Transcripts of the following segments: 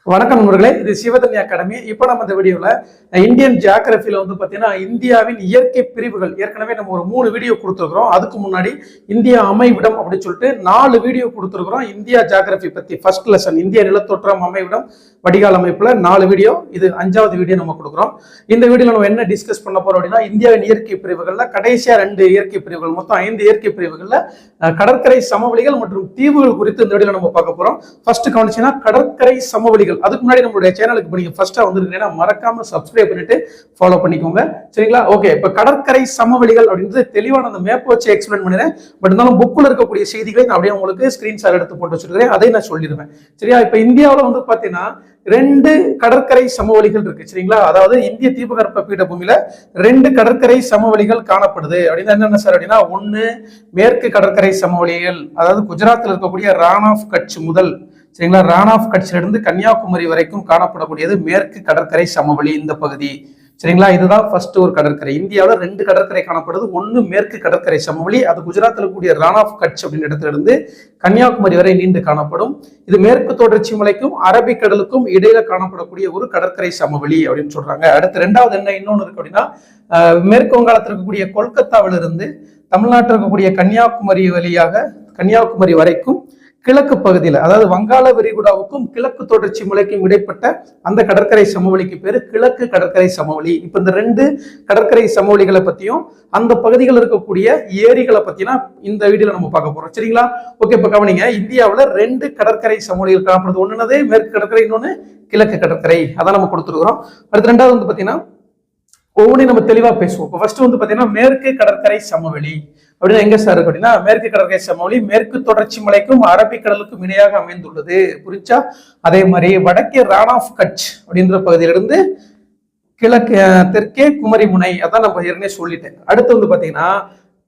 வணக்கம் நண்பர்களே, இது சிவதன்யா அகாடமி. இப்போ நம்ம இந்த வீடியோவில் இந்தியன் ஜியாகிரபியில் பார்த்தீங்கன்னா இந்தியாவின் இயற்கை பிரிவுகள் ஏற்கனவே நம்ம ஒரு 3 வீடியோ கொடுத்துருக்குறோம். அதுக்கு முன்னாடி இந்தியா அமைவிடம் அப்படின்னு சொல்லிட்டு 4 வீடியோ கொடுத்துருக்குறோம். இந்தியா ஜியாகிரபி பற்றி ஃபர்ஸ்ட் லெசன் இந்திய நிலத்தோற்றம் அமைவிடம் வடிகால் அமைப்பில் 4 வீடியோ, இது 5வது வீடியோ நம்ம கொடுக்குறோம். இந்த வீடியோவில் நம்ம என்ன டிஸ்கஸ் பண்ண போறோம் அப்படின்னா இந்தியாவின் இயற்கை பிரிவுகளில் கடைசியாக 2 இயற்கை பிரிவுகள், மொத்தம் 5 இயற்கை பிரிவுகளில் கடற்கரை சமவெளிகள் மற்றும் தீவுகள் குறித்து இந்த வீடியோவில் நம்ம பார்க்க போறோம். ஃபர்ஸ்ட் கவனிச்சீங்கன்னா கடற்கரை சமவெளிகள். அதுக்கு முன்னாடி நம்மளுடைய சேனலுக்கு நீங்க ஃபர்ஸ்டா வந்திருக்கீங்கன்னா மறக்காம சப்ஸ்கிரைப் பண்ணிட்டு ஃபாலோ பண்ணிக்கோங்க, சரிங்களா? ஓகே, இப்ப கடற்கரை சமவெளிகள் அப்படின்றது தெளிவான அந்த மேப் வச்சு எக்ஸ்பிளைன் பண்ணிடுறேன். பட் இருந்தாலும் புக்ல இருக்கக்கூடிய செய்திகளை நான் அப்படியே உங்களுக்கு ஸ்கிரீன்ஷாட் எடுத்து போட்டு வச்சிருக்கிறேன், அதை நான் சொல்லிடுவேன், சரியா? இப்ப இந்தியாவில் பாத்தீங்கன்னா 2 கடற்கரை சமவெளிகள் இருக்கு, சரிங்களா? அதாவது இந்திய தீபகற்ப பீடபூமியில 2 கடற்கரை சமவெளிகள் காணப்படுது. அப்படின்னா என்னென்ன சார் அப்படின்னா, 1 மேற்கு கடற்கரை சமவெளிகள், அதாவது குஜராத்தில் இருக்கக்கூடிய ரான் ஆஃப் கட்ச் முதல், சரிங்களா, ரான் ஆஃப் கட்சில இருந்து கன்னியாகுமரி வரைக்கும் காணப்படக்கூடியது மேற்கு கடற்கரை சமவெளி இந்த பகுதி, சரிங்களா? இதுதான் ஃபர்ஸ்ட் ஒரு கடற்கரை. இந்தியாவில் 2 கடற்கரை காணப்படுது. 1 மேற்கு கடற்கரை சமவெளி, அது குஜராத்தில் இருக்கக்கூடிய ரான் ஆஃப் கட்ச் அப்படின்ற இடத்துல இருந்து கன்னியாகுமரி வரை நீண்டு காணப்படும். இது மேற்கு தொடர்ச்சி மலைக்கும் அரபிக்கடலுக்கும் இடையில காணப்படக்கூடிய ஒரு கடற்கரை சமவெளி அப்படின்னு சொல்றாங்க. அடுத்து 2வது என்ன இன்னொன்னு இருக்கு அப்படின்னா, மேற்கு வங்காளத்தில் இருக்கக்கூடிய கொல்கத்தாவிலிருந்து தமிழ்நாட்டில் இருக்கக்கூடிய கன்னியாகுமரி வழியாக கன்னியாகுமரி வரைக்கும் கிழக்கு பகுதியில், அதாவது வங்காள விரிகுடாவுக்கும் கிழக்கு தொடர்ச்சி மலைக்கும் இடைப்பட்ட அந்த கடற்கரை சமவெளிக்கு பேரு கிழக்கு கடற்கரை சமவெளி. இப்ப இந்த 2 கடற்கரை சமவெளிகளை பத்தியும் அந்த பகுதிகளில் இருக்கக்கூடிய ஏரிகளை பத்தினா இந்த வீடியோல நம்ம பார்க்க போறோம், சரிங்களா? ஓகே, இப்ப கவனிங்க, இந்தியாவில் 2 கடற்கரை சமவெளிகள் காணப்படுது. ஒண்ணுனது மேற்கு கடற்கரை, இன்னொன்னு கிழக்கு கடற்கரை. அதான் நம்ம கொடுத்துருக்கிறோம். அடுத்து 2வது பாத்தீங்கன்னா ஒவ்வொன்றையும் நம்ம தெளிவா பேசுவோம். இப்போ ஃபர்ஸ்ட் பாத்தீங்கன்னா மேற்கு கடற்கரை சமவெளி அப்படின்னா எங்க சார் இருக்கு அப்படின்னா, மேற்கு கடற்கரை சமவெளி மேற்கு தொடர்ச்சி மலைக்கும் அரபிக்கடலுக்கும் இணையாக அமைந்துள்ளது, புரிச்சா? அதே மாதிரி வடக்கே ரான் ஆஃப் கட்ச் அப்படின்ற பகுதியிலிருந்து கிழக்கு தெற்கே குமரி முனை, அதான் நம்ம ஏற்கனவே சொல்லிட்டேன். அடுத்து பாத்தீங்கன்னா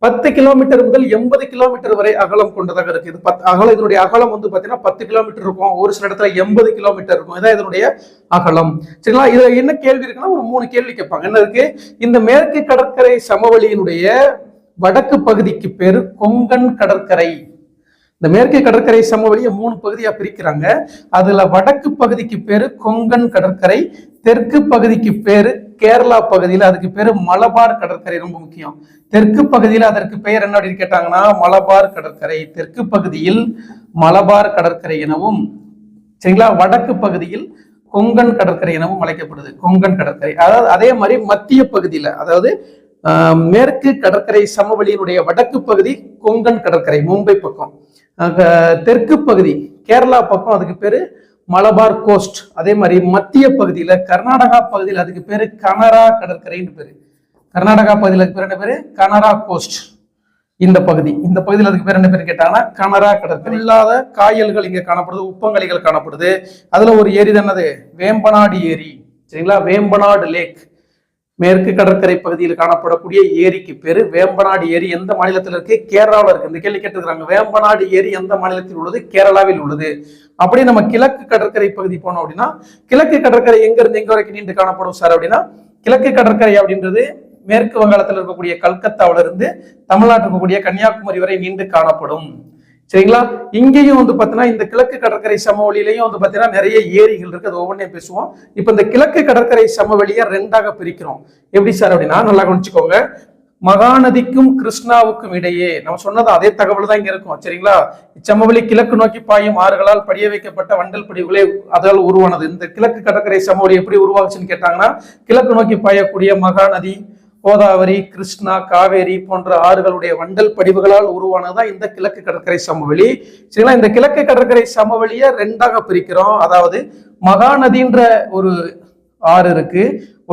10 கிலோமீட்டர் முதல் 80 கிலோமீட்டர் வரை அகலம் கொண்டதாக இருக்கு. இது அகலம், இதனுடைய அகலம் பாத்தீங்கன்னா 10 கிலோமீட்டர் இருக்கும், ஒரு சில இடத்துல 80 கிலோமீட்டர் இருக்கும். இதான் இதனுடைய அகலம், சரிங்களா? இதுல என்ன கேள்வி இருக்குன்னா, ஒரு 3 கேள்வி கேட்பாங்க. என்ன இருக்கு? இந்த மேற்கு கடற்கரை சமவெளியினுடைய வடக்கு பகுதிக்கு பேரு கொங்கன் கடற்கரை. இந்த மேற்கு கடற்கரை சமவெளியை 3 பகுதியா பிரிக்கிறாங்க. அதுல வடக்கு பகுதிக்கு பேரு கொங்கன் கடற்கரை, தெற்கு பகுதிக்கு பேரு கேரளா பகுதியில அதுக்கு பேரு மலபார் கடற்கரை. ரொம்ப முக்கியம், தெற்கு பகுதியில அதற்கு பெயர் என்ன அப்படின்னு கேட்டாங்கன்னா மலபார் கடற்கரை. தெற்கு பகுதியில் மலபார் கடற்கரை எனவும், சரிங்களா, வடக்கு பகுதியில் கொங்கன் கடற்கரை எனவும் அழைக்கப்படுது, கொங்கன் கடற்கரை. அதாவது அதே மாதிரி மத்திய பகுதியில, அதாவது மேற்கு கடற்கரை சமவெளியினுடைய வடக்கு பகுதி கொங்கன் கடற்கரை மும்பை பக்கம், தெற்கு பகுதி கேரளா பக்கம் அதுக்கு பேரு மலபார் கோஸ்ட். அதே மாதிரி மத்திய பகுதியில கர்நாடகா பகுதியில் அதுக்கு பேரு கனரா கடற்கரைன்னு பேரு. கர்நாடகா பகுதியில் அதுக்கு பேர் என்ன பேரு? கனரா கோஸ்ட். இந்த பகுதியில் அதுக்கு பேர் என்ன பேர் கேட்டாங்கன்னா கனரா கடற்கரை. இல்லாத காயல்கள் இங்க காணப்படுது, உப்பங்கழிகள் காணப்படுது. அதுல ஒரு ஏரி தான் என்னது? வேம்பநாடு ஏரி, சரிங்களா? வேம்பநாடு லேக் மேற்கு கடற்கரை பகுதியில் காணப்படக்கூடிய ஏரிக்கு பேரு வேம்பநாடு ஏரி. எந்த மாநிலத்தில் இருக்கு? கேரளாவில் இருக்கு. இந்த கேள்வி கேட்டுக்கிறாங்க, வேம்பநாடு ஏரி எந்த மாநிலத்தில் உள்ளது? கேரளாவில் உள்ளது. அப்படி நம்ம கிழக்கு கடற்கரை பகுதி போனோம் அப்படின்னா, கிழக்கு கடற்கரை எங்க இருந்து எங்க வரைக்கும் நீண்டு காணப்படும் சார் அப்படின்னா, கிழக்கு கடற்கரை அப்படின்றது மேற்கு வங்காளத்தில் இருக்கக்கூடிய கல்கத்தாவில இருந்து தமிழ்நாட்டில் இருக்கக்கூடிய கன்னியாகுமரி வரை நீண்டு காணப்படும், சரிங்களா? இங்கேயும் பாத்தீங்கன்னா இந்த கிழக்கு கடற்கரை சமவெளியிலையும் பாத்தீங்கன்னா நிறைய ஏரிகள் இருக்கு, அது ஒவ்வொன்றையும் பேசுவோம். இப்ப இந்த கிழக்கு கடற்கரை சமவெளியை 2ஆக பிரிக்கிறோம். எப்படி சார் அப்படின்னா, நல்லா கவனிச்சுக்கோங்க. மகாநதிக்கும் கிருஷ்ணாவுக்கும் இடையே, நம்ம சொன்னது அதே தகவல் தான் இங்க இருக்கும், சரிங்களா? இச்சமவெளி கிழக்கு நோக்கி பாயும் ஆறுகளால் படிய வைக்கப்பட்ட வண்டல் படிவுகளே அதால் உருவானது. இந்த கிழக்கு கடற்கரை சமவெளி எப்படி உருவாச்சுன்னு கேட்டாங்கன்னா, கிழக்கு நோக்கி பாயக்கூடிய மகாநதி, கோதாவரி, கிருஷ்ணா, காவேரி போன்ற ஆறுகளுடைய வண்டல் படிவுகளால் உருவானதுதான் இந்த கிழக்கு கடற்கரை சமவெளி, சரிங்களா? இந்த கிழக்கு கடற்கரை சமவெளியை 2ஆக பிரிக்கிறோம். அதாவது மகாநதின்ற ஒரு ஆறு இருக்கு,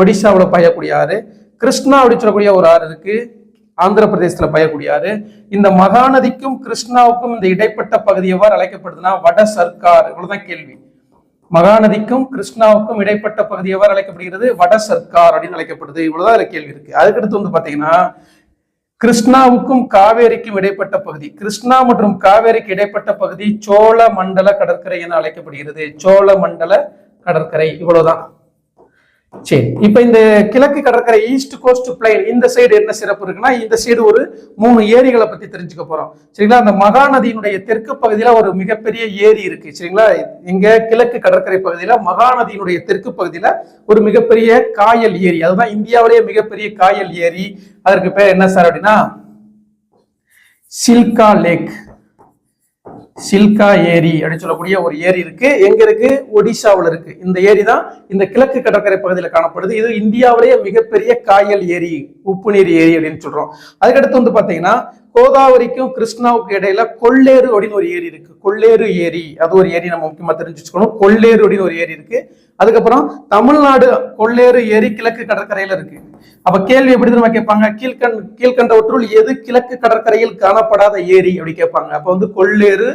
ஒடிசாவில் பாயக்கூடிய ஆறு. கிருஷ்ணா அப்படி சொல்லக்கூடிய ஒரு ஆறு இருக்கு, ஆந்திர பிரதேசத்துல பாயக்கூடிய ஆறு. இந்த மகாநதிக்கும் கிருஷ்ணாவுக்கும் இந்த இடைப்பட்ட பகுதி எவ்வாறு அழைக்கப்படுதுன்னா வட சர்க்கார். இவ்வளவுதான் கேள்வி. மகாநதிக்கும் கிருஷ்ணாவுக்கும் இடைப்பட்ட பகுதி எவ்வாறு அழைக்கப்படுகிறது? வட சர்க்கார் அப்படின்னு அழைக்கப்படுது. இவ்வளவுதான் கேள்வி இருக்கு. அதுக்கடுத்து பாத்தீங்கன்னா கிருஷ்ணாவுக்கும் காவேரிக்கும் இடைப்பட்ட பகுதி, கிருஷ்ணா மற்றும் காவேரிக்கு இடைப்பட்ட பகுதி சோழ மண்டல கடற்கரை என அழைக்கப்படுகிறது. சோழ மண்டல கடற்கரை. இவ்வளவுதான். சரி, இப்ப இந்த கிழக்கு கடற்கரை ஈஸ்ட் கோஸ்ட் பிளைன் இந்த சைடு என்ன சிறப்பு இருக்குன்னா, இந்த சைடு ஒரு 3 ஏரிகளை பத்தி தெரிஞ்சுக்க போறோம். சரிங்களா? அந்த மகாநதியினுடைய தெற்கு பகுதியில ஒரு மிகப்பெரிய ஏரி இருக்கு. சரிங்களா? இங்க கிழக்கு கடற்கரை பகுதியில மகாநதியினுடைய தெற்கு பகுதியில ஒரு மிகப்பெரிய காயல் ஏரி, அதுதான் இந்தியாவிலேயே மிகப்பெரிய காயல் ஏரி. அதற்கு பேர் என்ன சார் அப்படின்னா சில்கா லேக், சில்கா ஏரி அப்படின்னு சொல்லக்கூடிய ஒரு ஏரி இருக்கு. எங்க இருக்கு? ஒடிசாவில் இருக்கு. இந்த ஏரி தான் இந்த கிழக்கு கடற்கரை பகுதியில் காணப்படுது. இது இந்தியாவிலேயே மிகப்பெரிய காயல் ஏரி, உப்பு நீர் ஏரி அப்படின்னு சொல்றோம். அதுக்கடுத்து வந்து பாத்தீங்கன்னா கோதாவரிக்கும் கிருஷ்ணாவுக்கு இடையில கொள்ளேறு அப்படின்னு ஒரு ஏரி இருக்கு. கொள்ளேறு ஏரி, அது ஒரு ஏரி நம்ம முக்கியமா தெரிஞ்சு வச்சுக்கணும். கொள்ளேறு அப்படின்னு ஒரு ஏரி இருக்கு. அதுக்கப்புறம் தமிழ்நாடு கொள்ளேறு ஏரி கிழக்கு கடற்கரையில இருக்கு. அப்ப கேள்வி எப்படி நம்ம கேட்பாங்க, கீழ்கண்டவற்றுள் எது கிழக்கு கடற்கரையில் காணப்படாத ஏரி அப்படி கேட்பாங்க. அப்ப வந்து கொள்ளேறு,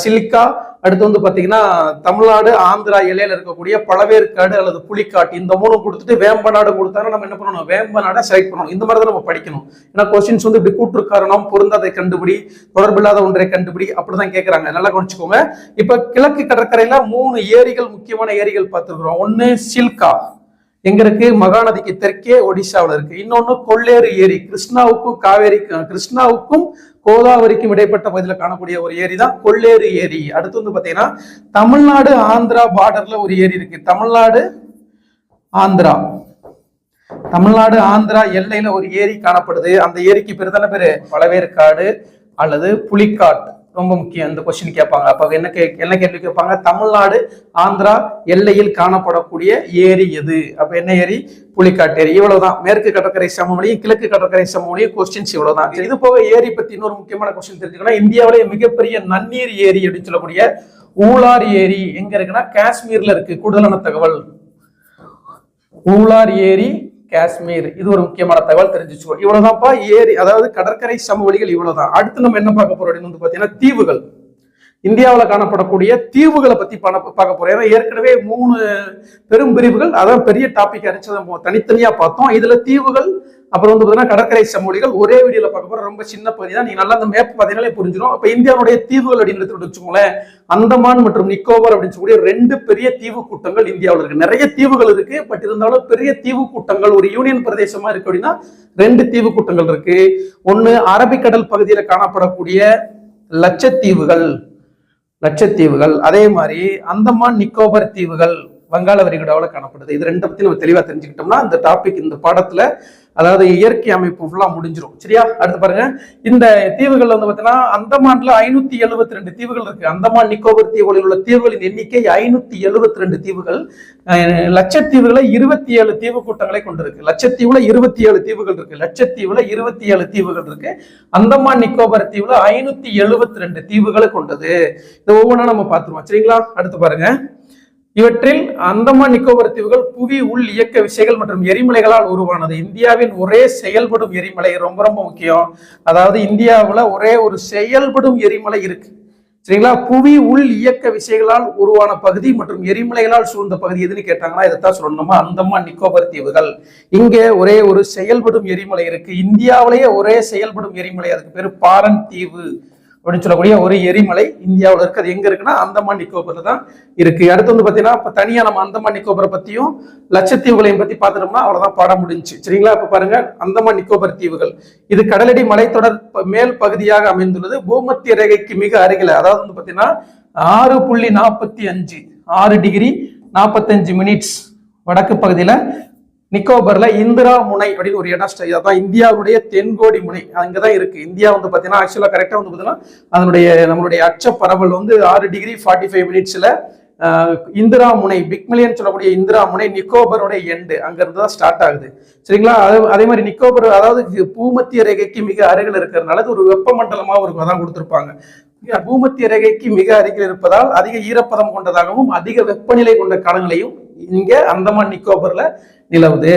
சில்கா, அடுத்து வந்து பாத்தீங்கன்னா தமிழ்நாடு ஆந்திரா எல்லையில இருக்கக்கூடிய பழவேற்காடு அல்லது புலிக்காட்டு, இந்த 3 கொடுத்துட்டு வேம்பநாடு கொடுத்தாலும் நம்ம என்ன பண்ணணும், வேம்பநாடை செலக்ட் பண்ணணும். இந்த மாதிரி தான் நம்ம படிக்கணும். ஏன்னா கொஸ்டின்ஸ் வந்து இப்படி கூற்று காரணம், பொருந்தாதை கண்டுபிடி, தொடர்பில்லாத ஒன்றை கண்டுபிடி, அப்படிதான் கேட்கறாங்க. நல்லா கவனிச்சுக்கோங்க. இப்ப கிழக்கு கடற்கரையில 3 ஏரிகள், முக்கியமான ஏரிகள் பார்த்துருக்கிறோம். ஒன்னு சில்கா, எங்க இருக்கு? மகாநதிக்கு தெற்கே ஒடிசாவில் இருக்கு. இன்னொன்னு கொள்ளேறு ஏரி, கிருஷ்ணாவுக்கும் கோதாவரிக்கும் இடைப்பட்ட பகுதியில் காணக்கூடிய ஒரு ஏரி தான் கொள்ளேறு ஏரி. அடுத்து வந்து பாத்தீங்கன்னா தமிழ்நாடு ஆந்திரா பார்டர்ல ஒரு ஏரி இருக்கு. தமிழ்நாடு ஆந்திரா எல்லையில ஒரு ஏரி காணப்படுது. அந்த ஏரிக்கு பேர் தானே பேரு பழவேற்காடு அல்லது புலிக்காட். ரொம்ப முக்கியம், இந்த கொஸ்டின் கேட்பாங்க. அப்ப என்ன கேள்வி கேட்பாங்க, தமிழ்நாடு ஆந்திரா எல்லையில் காணப்படக்கூடிய ஏரி எது? அப்ப என்ன ஏரி? புலிக்காட்டு ஏரி. இவ்வளவுதான். மேற்கு கடற்கரை சமவெளியும் கிழக்கு கடற்கரை சமவெளியும் கொஸ்டின்ஸ் இவ்வளவுதான். இது போக ஏரி பத்தி இன்னொரு முக்கியமான கொஸ்டின் தெரிஞ்சுக்கணும். இந்தியாவிலேயே மிகப்பெரிய நன்னீர் ஏரி அப்படின்னு சொல்லக்கூடிய ஊலார் ஏரி எங்க இருக்குன்னா காஷ்மீர்ல இருக்கு. கூடுதலான தகவல், ஊலார் ஏரி காஷ்மீர். இது ஒரு முக்கியமான தகவல், தெரிஞ்சுச்சுக்கோ. இவ்வளவுதான்ப்பா ஏரி, அதாவது கடற்கரை சமவெளிகள் இவ்வளவுதான். அடுத்து நம்ம என்ன பார்க்க போறோம் அப்படின்னு வந்து பாத்தீங்கன்னா தீவுகள். இந்தியாவில் காணப்படக்கூடிய தீவுகளை பத்தி பார்க்க போறோம். ஏன்னா ஏற்கனவே 3 பெரும் பிரிவுகள், அதான் பெரிய டாபிக் அடிச்சதை தனித்தனியா பார்த்தோம். இதுல தீவுகள் அப்புறம் வந்து பாத்தீங்கன்னா கடற்கரை சமவெளிகள் ஒரே வீடியோல பார்க்க போறோம். ரொம்ப சின்ன பகுதி தான். நீங்க நல்லா அந்த மேப் பார்த்தீங்கன்னாலே புரிஞ்சிடும். அப்ப இந்தியாவுடைய தீவுகள் அப்படின்னு வச்சுக்கோங்களேன், அந்தமான் மற்றும் நிக்கோபார் அப்படின்னு சொல்லக்கூடிய 2 பெரிய தீவு கூட்டங்கள் இந்தியாவில் இருக்கு. நிறைய தீவுகள் இருக்கு, பட் இருந்தாலும் பெரிய தீவு கூட்டங்கள், ஒரு யூனியன் பிரதேசமா இருக்கு அப்படின்னா 2 தீவு கூட்டங்கள் இருக்கு. ஒன்னு அரபிக்கடல் பகுதியில் காணப்படக்கூடிய லட்சத்தீவுகள், அதே மாதிரி அந்தமான் நிக்கோபர் தீவுகள் வங்காள விரிகுடாவில் காணப்படுது. இது 2 பத்தி நம்ம தெளிவா தெரிஞ்சுக்கிட்டோம்னா இந்த டாபிக், இந்த பாடத்துல, அதாவது இயற்கை அமைப்பு ஃபுல்லா முடிஞ்சிடும். சரியா? அடுத்து பாருங்க, இந்த தீவுகள் வந்து பாத்தீங்கன்னா அந்தமான்ல 572 தீவுகள் இருக்கு. அந்தமான் நிக்கோபர் தீவுகளில் உள்ள தீவுகளின் எண்ணிக்கை 572 தீவுகள். லட்சத்தீவுகளை 27 தீவு கூட்டங்களை கொண்டிருக்கு. லட்சத்தீவுல 27 தீவுகள் இருக்கு. அந்தமான் நிக்கோபர் தீவுல 572 தீவுகளை கொண்டது. இது ஒவ்வொன்றா நம்ம பார்த்துருவோம். சரிங்களா? அடுத்து பாருங்க, இவற்றில் அந்தமான் நிக்கோபர் தீவுகள் புவி உள் இயக்க விசைகள் மற்றும் எரிமலைகளால் உருவானது. இந்தியாவின் ஒரே செயல்படும் எரிமலை, ரொம்ப ரொம்ப முக்கியம். அதாவது இந்தியாவுல ஒரே ஒரு செயல்படும் எரிமலை இருக்கு. சரிங்களா? புவி உள் இயக்க விசைகளால் உருவான பகுதி மற்றும் எரிமலைகளால் சூழ்ந்த பகுதி எதுன்னு கேட்டாங்கன்னா இதைத்தான் சொல்லணுமா, அந்தமான் நிக்கோபர் தீவுகள். இங்க ஒரே ஒரு செயல்படும் எரிமலை இருக்கு. இந்தியாவிலேயே ஒரே செயல்படும் எரிமலை, அதுக்கு பேரு பாரன் தீவு அப்படின்னு சொல்லக்கூடிய ஒரு எரிமலை இந்தியாவில் இருக்கு. அது எங்க இருக்குன்னா அந்தமான் நிக்கோபர்ல தான் இருக்கு. அடுத்து வந்து பாத்தீங்கன்னா இப்ப தனியா நம்ம அந்தமான் நிக்கோபரை பத்தியும் லட்சத்தீவுகளையும் பத்தி பாத்துட்டோம்னா அவ்வளவுதான், பாடம் முடிஞ்சு. சரிங்களா? இப்ப பாருங்க, அந்தமான் நிக்கோபர் தீவுகள் இது கடலடி மலைத்தொடர் மேல் பகுதியாக அமைந்துள்ளது. பூமத்திய ரேகைக்கு மிக அருகில, அதாவது வந்து பாத்தீங்கன்னா 6.45 6°45' வடக்கு பகுதியில நிக்கோபர்ல இந்திரா முனை அப்படின்னு ஒரு இடம், அதான் இந்தியாவுடைய தென்கோடி முனை, அங்கதான் இருக்கு. இந்தியா வந்து பாத்தீங்கன்னா ஆக்சுவலா கரெக்டா வந்து பாத்தீங்கன்னா அதனுடைய நம்மளுடைய அச்ச பரவல் வந்து 6°45' இந்திரா முனை, பிக்மிலியன் சொல்லக்கூடிய இந்திரா முனை நிக்கோபருடைய எண்டு, அங்க இருந்து தான் ஸ்டார்ட் ஆகுது. சரிங்களா? அதே மாதிரி நிக்கோபர் அதாவது பூமத்திய ரேகைக்கு மிக அருகில் இருக்கிறதுனால ஒரு வெப்பமண்டலமாகவும் இருக்கும், அதான் கொடுத்திருப்பாங்க. பூமத்திய ரேகைக்கு மிக அருகில் இருப்பதால் அதிக ஈரப்பதம் கொண்டதாகவும் அதிக வெப்பநிலை கொண்ட காலங்களையும் இங்க அந்தமான் நிக்கோபர்ல நிலவுது.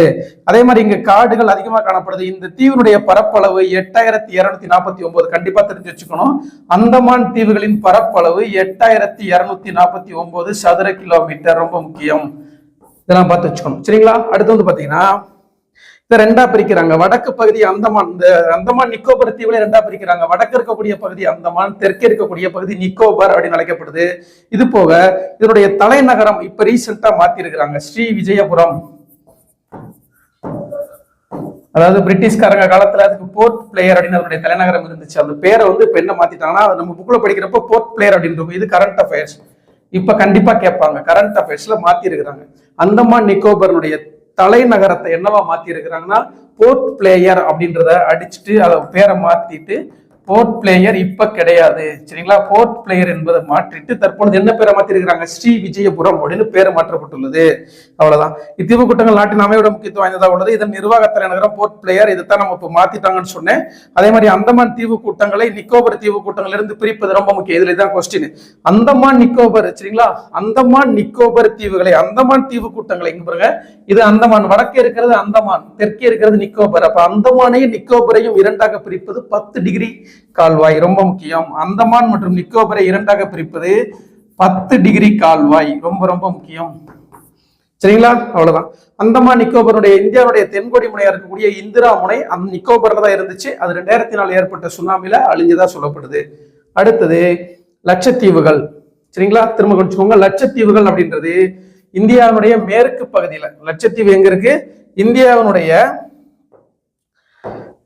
அதே மாதிரி இங்க காடுகள் அதிகமா காணப்படுது. இந்த தீவினுடைய பரப்பளவு 8249, கண்டிப்பா தெரிஞ்சு வச்சுக்கணும். அந்தமான் தீவுகளின் பரப்பளவு 8249 சதுர கிலோமீட்டர், ரொம்ப முக்கியம், இதெல்லாம் பார்த்து வச்சுக்கணும். சரிங்களா? அடுத்து வந்து பாத்தீங்கன்னா இதை 2ஆ பிரிக்கிறாங்க. வடக்கு பகுதி அந்தமான், இந்த அந்தமான் நிக்கோபர் தீவுல 2ஆ பிரிக்கிறாங்க. வடக்கு இருக்கக்கூடிய பகுதி அந்தமான், தெற்கே இருக்கக்கூடிய பகுதி நிக்கோபர் அப்படின்னு அழைக்கப்படுது. இது போக இதனுடைய தலைநகரம் இப்ப ரீசெண்டா மாத்தி இருக்கிறாங்க, ஸ்ரீ விஜயபுரம் அதாவது பிரிட்டிஷ்காரங்க காலத்துல அதுக்கு போர்ட் பிளேயர் அப்படின்னு அதனுடைய தலைநகரம் இருந்துச்சு. அந்த பேரை வந்து இப்ப என்ன மாத்திட்டாங்கன்னா, நம்ம புக்ல படிக்கிறப்ப போர்ட் பிளேயர் அப்படின்னு இருக்கும். இது கரண்ட் அஃபேர்ஸ். இப்ப கண்டிப்பா கேட்பாங்க, கரண்ட் அஃபேர்ஸ்ல மாத்தி இருக்கிறாங்க. அந்தமான் நிக்கோபருடைய தலைநகரத்தை என்னவா மாத்தி இருக்கிறாங்கன்னா போர்ட் பிளேயர் அப்படின்றத அடிச்சுட்டு அதை பேரை மாத்திட்டு போர்ட் பிளேயர் இப்ப கிடையாது. சரிங்களா, போர்ட் பிளேயர் என்பதை மாற்றிட்டு தற்பொழுது என்ன பேரை மாத்திருக்கிறாங்க, ஸ்ரீ விஜயபுரம் அப்படின்னு பேர் மாற்றப்பட்டுள்ளது. அவ்வளவுதான். இத்தீவு கூட்டங்கள் நாட்டின் அமைவிட முக்கியத்துவம் வாய்ந்ததா உள்ளது. இதன் நிர்வாக தலைநகரம் போர்ட் பிளேயர். இதைத்தான் நம்ம இப்ப மாத்திட்டாங்கன்னு சொன்னேன். அதே மாதிரி அந்தமான் தீவு கூட்டங்களை நிக்கோபர் தீவு கூட்டங்கள் இருந்து பிரிப்பது ரொம்ப முக்கியம். இதுல தான் கொஸ்டின். அந்தமான் நிக்கோபர், சரிங்களா, அந்தமான் நிக்கோபர் தீவுகளை, அந்தமான் தீவு கூட்டங்களை இங்க பாருங்க, இது அந்தமான், வடக்கே இருக்கிறது அந்தமான், தெற்கே இருக்கிறது நிக்கோபர். அப்ப அந்தமானையும் நிக்கோபரையும் இரண்டாக பிரிப்பது 10 டிகிரி கால்வாய். ரொம்ப முக்கியம். அந்தமான் மற்றும் நிக்கோபரை இரண்டாக பிரிப்பது 10 டிகிரி கால்வாய். ரொம்ப ரொம்ப முக்கியம். சரிங்களா, அவ்வளவுதான். அந்தமான் நிக்கோபருடைய இந்தியாவுடைய தென்கோடி முனையா இருக்கக்கூடிய இந்திரா முனை அந்த நிக்கோபர்ல தான் இருந்துச்சு. அது 2004 ஏற்பட்ட சுனாமில அழிஞ்சதா சொல்லப்படுது. அடுத்தது லட்சத்தீவுகள். சரிங்களா, திரும்ப கொஞ்சம் லட்சத்தீவுகள் அப்படின்றது இந்தியாவுடைய மேற்கு பகுதியில. லட்சத்தீவு எங்க இருக்கு,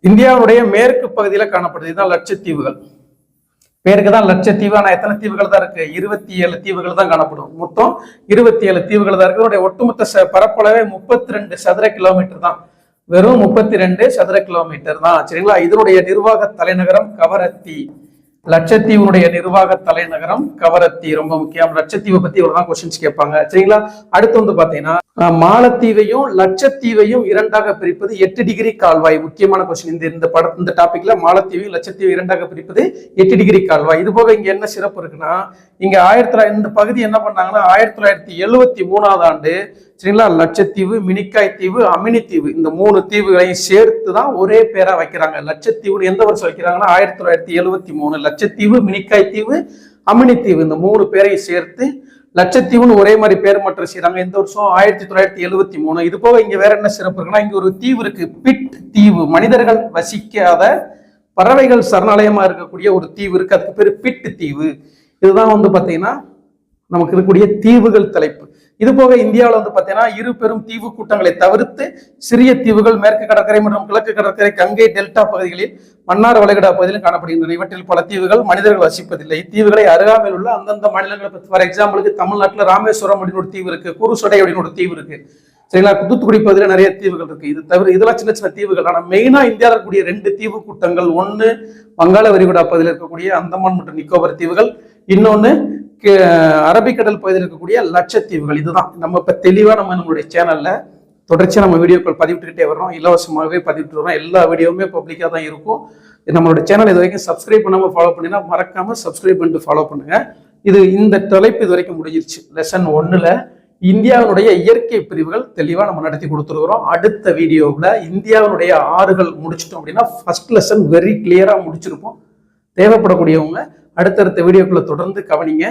இந்தியாவுடைய மேற்கு பகுதியில காணப்படுது. இதுதான் லட்சத்தீவுகள். பேருக்கு தான் லட்சத்தீவு. ஆனா எத்தனை தீவுகள் தான் இருக்கு, 27 தீவுகள் தான் காணப்படும். மொத்தம் 27 தீவுகள் தான் இருக்கு. இதனுடைய ஒட்டுமொத்த பரப்பளவே 32 சதுர கிலோமீட்டர் தான். வெறும் 32 சதுர கிலோமீட்டர் தான். சரிங்களா, இதனுடைய நிர்வாக தலைநகரம் கவரத்தி. லட்சத்தீவுடைய நிர்வாக தலைநகரம் கவரத்தி. ரொம்ப முக்கியம். லட்சத்தீவை பத்தி இவ்வளவுதான் கொஸ்டின்ஸ் கேட்பாங்க. சரிங்களா, அடுத்து வந்து பாத்தீங்கன்னா மாலத்தீவையும் லட்சத்தீவையும் இரண்டாக பிரிப்பது 8 டிகிரி கால்வாய். முக்கியமான கொஸ்டின். இந்த டாபிக்ல மாலத்தீவையும் லட்சத்தீவை இரண்டாக பிரிப்பது 8 டிகிரி கால்வாய். இது போக இங்க என்ன சிறப்பு இருக்குன்னா, இங்க இந்த பகுதி என்ன பண்ணாங்கன்னா 1973ஆம் ஆண்டு, சரிங்களா, லட்சத்தீவு, மினிக்காய் தீவு, அமினி தீவு, இந்த 3 தீவுகளையும் சேர்த்து தான் ஒரே பேரா வைக்கிறாங்க. லட்சத்தீவு எந்த வருஷம் வைக்கிறாங்கன்னா 1973. லட்சத்தீவு, மினிக்காய் தீவு, அமினி தீவு, இந்த 3 பேரையும் சேர்த்து லட்சத்தீவுன்னு ஒரே மாதிரி பேர் மாற்றம் செய்யறாங்க. இந்த வருஷம் 1973. இது போக இங்க வேற என்ன சிறப்பு இருக்குன்னா, இங்க ஒரு தீவு இருக்கு, பிட் தீவு. மனிதர்கள் வசிக்காத பறவைகள் சரணாலயமா இருக்கக்கூடிய ஒரு தீவு இருக்கு. அதுக்கு பேரு பிட் தீவு. இதுதான் வந்து பாத்தீங்கன்னா நமக்கு இருக்கக்கூடிய தீவுகள் தலைப்பு. இது போக இந்தியாவில் வந்து பாத்தீங்கன்னா 2 பெரும் தீவு கூட்டங்களை தவிர்த்து சிறிய தீவுகள் மேற்கு கடற்கரை மற்றும் கிழக்கு கடற்கரை, கங்கை டெல்டா பகுதிகளில், மன்னார் வளைகுடா பகுதியிலும் காணப்படுகின்றன. இவற்றில் பல தீவுகள் மனிதர்கள் வசிப்பதில்லை. இத்தீவுகளை அருகாமையில் உள்ள அந்தந்த மாநிலங்களை, ஃபார் எக்ஸாம்பிளுக்கு தமிழ்நாட்டில் ராமேஸ்வரம் அப்படின்னு ஒரு தீவு இருக்கு, குருசொடை அப்படின்னு ஒரு தீவு இருக்கு. சரிங்களா, தூத்துக்குடி பகுதியில் நிறைய தீவுகள் இருக்கு. இது தவிர இதெல்லாம் சின்ன சின்ன தீவுகள். ஆனால் மெயினா இந்தியாவில் இருக்கக்கூடிய 2 தீவு கூட்டங்கள், ஒன்னு வங்காள விரிகுடா பகுதியில் இருக்கக்கூடிய அந்தமான் மற்றும் நிக்கோபர் தீவுகள், இன்னொன்னு அரபிக்கடல் பகுதியில் இருக்கக்கூடிய லட்சத்தீவுகள். இதுதான் நம்ம இப்ப தெளிவா நம்மளுடைய சேனல்ல தொடர்ச்சியா நம்ம வீடியோக்கள் பதிவிட்டுக்கிட்டே வர்றோம். இலவசமாகவே பதிவிட்டு வரோம். எல்லா வீடியோவுமே பப்ளிக்கா தான் இருக்கும். நம்மளோட சேனல் இது வரைக்கும் சப்ஸ்கிரைப் பண்ணாம ஃபாலோ பண்ணினா மறக்காம சப்ஸ்கிரைப் பண்ணிட்டு ஃபாலோ பண்ணுங்க. இந்த தலைப்பு இது வரைக்கும் முடிஞ்சிருச்சு. லெசன் 1ல இந்தியாவுடைய இயற்கை பிரிவுகள் தெளிவா நம்ம நடத்தி கொடுத்துருக்கிறோம். அடுத்த வீடியோவில் இந்தியாவுடைய ஆறுகள் முடிச்சிட்டோம் அப்படின்னா ஃபர்ஸ்ட் லெசன் வெரி கிளியரா முடிச்சிருப்போம். தேவைப்படக்கூடியவங்க அடுத்தடுத்த வீடியோக்குள்ள தொடர்ந்து கவனிங்க.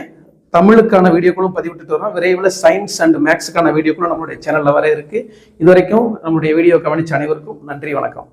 தமிழுக்கான வீடியோக்களும் பதிவிட்டு வரோம். விரைவில் சயின்ஸ் அண்ட் மேக்ஸுக்கான வீடியோக்களும் நம்மளுடைய சேனல்ல வர இருக்கு. இது வரைக்கும் நம்மளுடைய வீடியோ கவனிச்ச அனைவருக்கும் நன்றி, வணக்கம்.